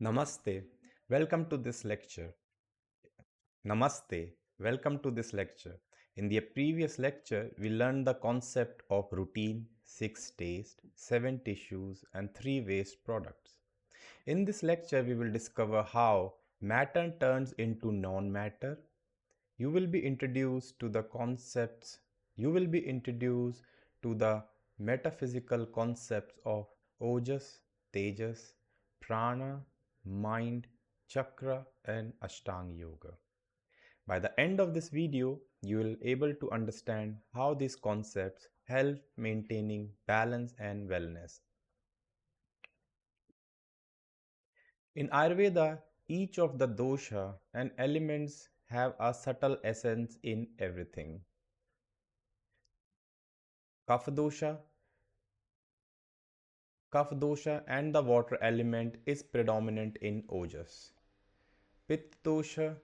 Namaste. Welcome to this lecture. Namaste. Welcome to this lecture. In the previous lecture, we learned the concept of routine, 6 tastes, 7 tissues, and 3 waste products. In this lecture, we will discover how matter turns into non-matter. You will be introduced to the concepts. You will be introduced to the metaphysical concepts of Ojas, Tejas, Prana, mind, chakra, and Ashtanga Yoga. By the end of this video, you will be able to understand how these concepts help maintaining balance and wellness. In Ayurveda, each of the dosha and elements have a subtle essence in everything. Kapha dosha and the water element is predominant in Ojas. Pitta dosha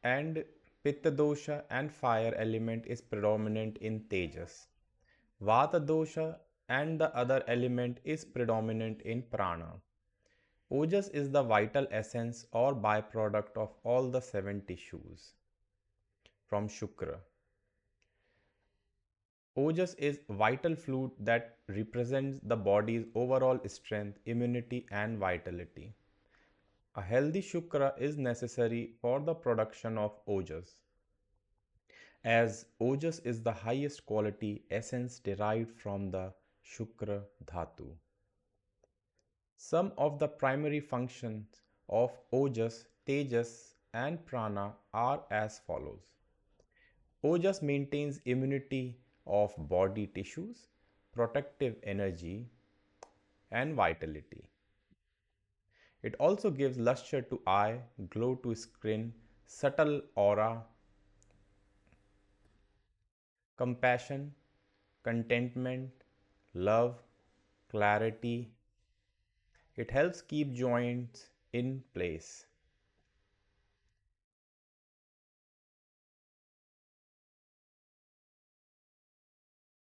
and Pitta dosha and fire element is predominant in Tejas. Vata dosha and the other element is predominant in Prana. Ojas is the vital essence or byproduct of all the 7 tissues from Shukra. Ojas is vital fluid that represents the body's overall strength, immunity and vitality. A healthy Shukra is necessary for the production of Ojas, as Ojas is the highest quality essence derived from the Shukra Dhatu. Some of the primary functions of Ojas, Tejas and Prana are as follows. Ojas maintains immunity of body tissues, protective energy and vitality. It also gives luster to eye, glow to skin, subtle aura, compassion, contentment, love, clarity. It helps keep joints in place.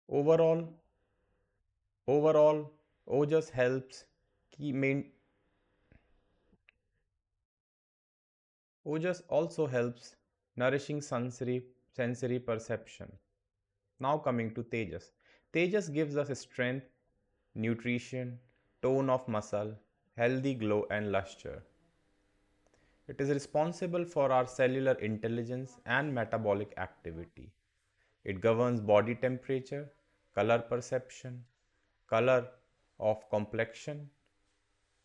Overall, overall, Ojas helps keep main Ojas also helps nourishing sensory perception. Now coming to Tejas. Tejas gives us strength, nutrition, tone of muscle, healthy glow and luster. It is responsible for our cellular intelligence and metabolic activity. It governs body temperature, color perception, color of complexion,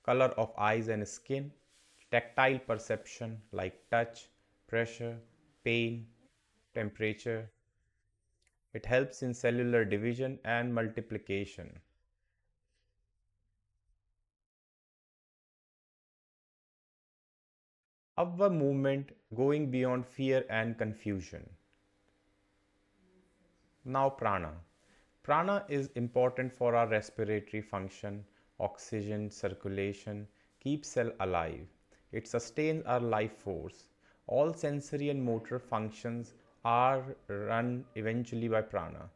color of eyes and skin, tactile perception like touch, pressure, pain, temperature. It helps in cellular division and multiplication. Upward movement going beyond fear and confusion. Now prana. Prana is important for our respiratory function, oxygen circulation, keeps cell alive. It sustains our life force. All sensory and motor functions are run eventually by prana.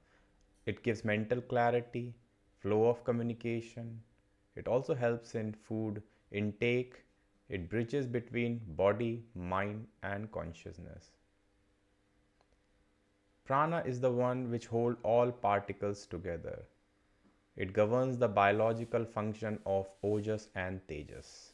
It gives mental clarity, flow of communication. It also helps in food intake. It bridges between body, mind and consciousness. Prana is the one which holds all particles together. It governs the biological function of Ojas and Tejas.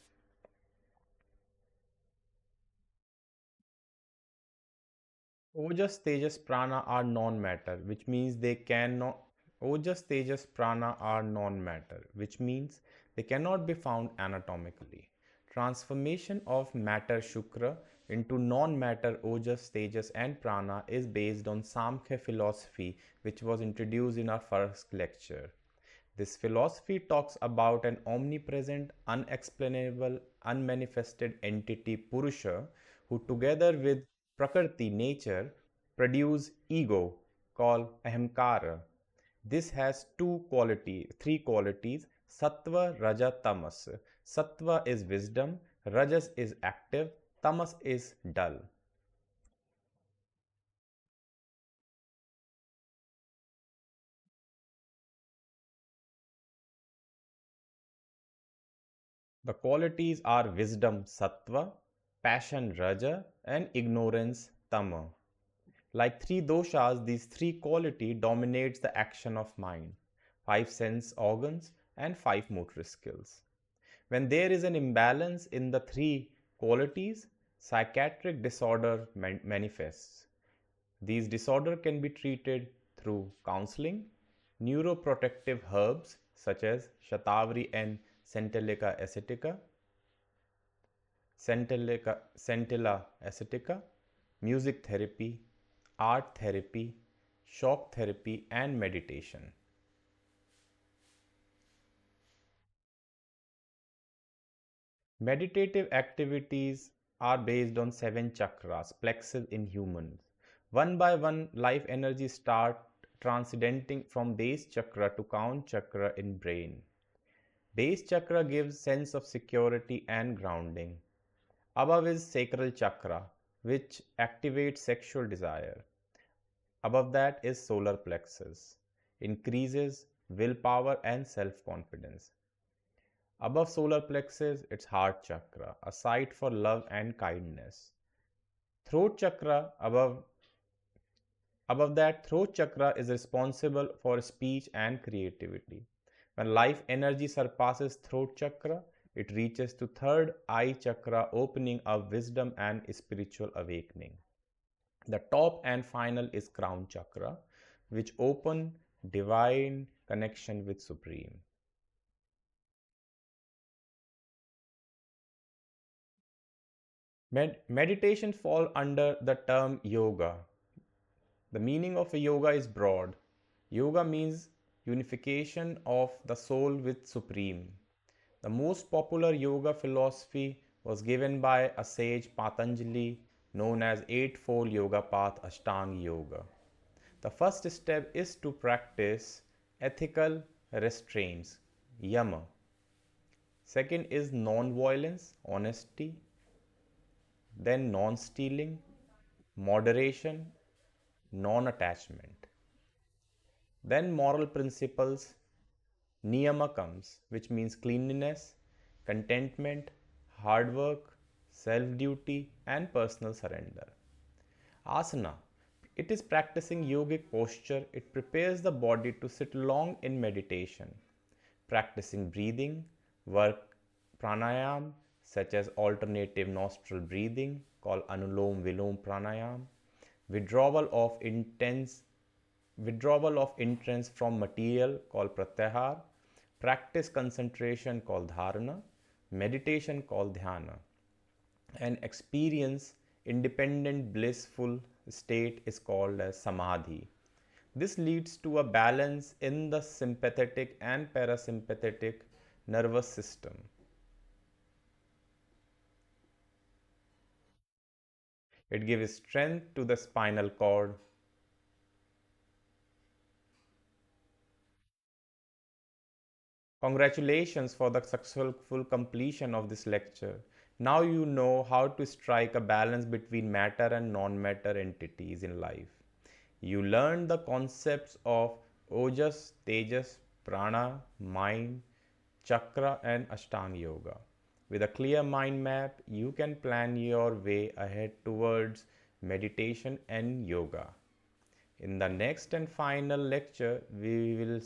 Ojas, Tejas, Prana are non-matter, which means they cannot. Ojas, Tejas, Prana are non-matter, which means they cannot be found anatomically. Transformation of matter Shukra into non-matter Ojas, Tejas and Prana is based on Samkhya philosophy, which was introduced in our first lecture. This philosophy talks about an omnipresent, unexplainable, unmanifested entity Purusha who together with Prakriti nature produce ego called Ahamkara. This has three qualities Satva, Raja, Tamas. Satva is wisdom, Rajas is active, Tamas is dull. The qualities are wisdom Satva, passion Raja, and ignorance Tama. Like three doshas, these three quality dominates the action of mind, five sense organs, and five motor skills. When there is an imbalance in the three qualities, psychiatric disorder manifests. These disorders can be treated through counseling, neuroprotective herbs such as Shatavari and Centella acetica, music therapy, art therapy, shock therapy, and meditation. Meditative activities are based on seven chakras, plexus in humans. One by one, life energy start transcendenting from base chakra to crown chakra in brain. Base chakra gives sense of security and grounding. Above is sacral chakra, which activates sexual desire. Above that is solar plexus, increases willpower and self-confidence. Above solar plexus, it's heart chakra, a site for love and kindness. Throat chakra, above that, throat chakra is responsible for speech and creativity. When life energy surpasses throat chakra, it reaches to third eye chakra, opening up wisdom and spiritual awakening. The top and final is crown chakra, which open divine connection with Supreme. Meditation fall under the term yoga. The meaning of a yoga is broad. Yoga means unification of the soul with Supreme. The most popular yoga philosophy was given by a sage Patanjali, known as Eightfold Yoga Path Ashtanga Yoga. The first step is to practice ethical restraints, yama. Second is non-violence, honesty. Then non-stealing, moderation, non-attachment. Then moral principles, niyama comes, which means cleanliness, contentment, hard work, self-duty, and personal surrender. Asana, it is practicing yogic posture. It prepares the body to sit long in meditation. Practicing breathing, work pranayam, such as alternative nostril breathing called Anulom Vilom Pranayam, withdrawal of entrance from material called Pratyahar, practice concentration called Dharana, meditation called Dhyana, and experience independent blissful state is called as Samadhi. This leads to a balance in the sympathetic and parasympathetic nervous system. It gives strength to the spinal cord. Congratulations for the successful completion of this lecture. Now you know how to strike a balance between matter and non-matter entities in life. You learned the concepts of Ojas, Tejas, Prana, mind, Chakra, and Ashtanga Yoga. With a clear mind map, you can plan your way ahead towards meditation and yoga. In the next and final lecture, we will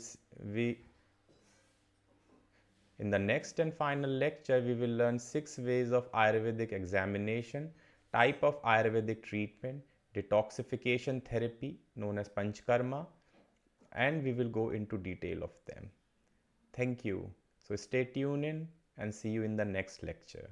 learn 6 ways of Ayurvedic examination, type of Ayurvedic treatment, detoxification therapy known as Panchkarma, and we will go into detail of them. Thank you. So stay tuned in and see you in the next lecture.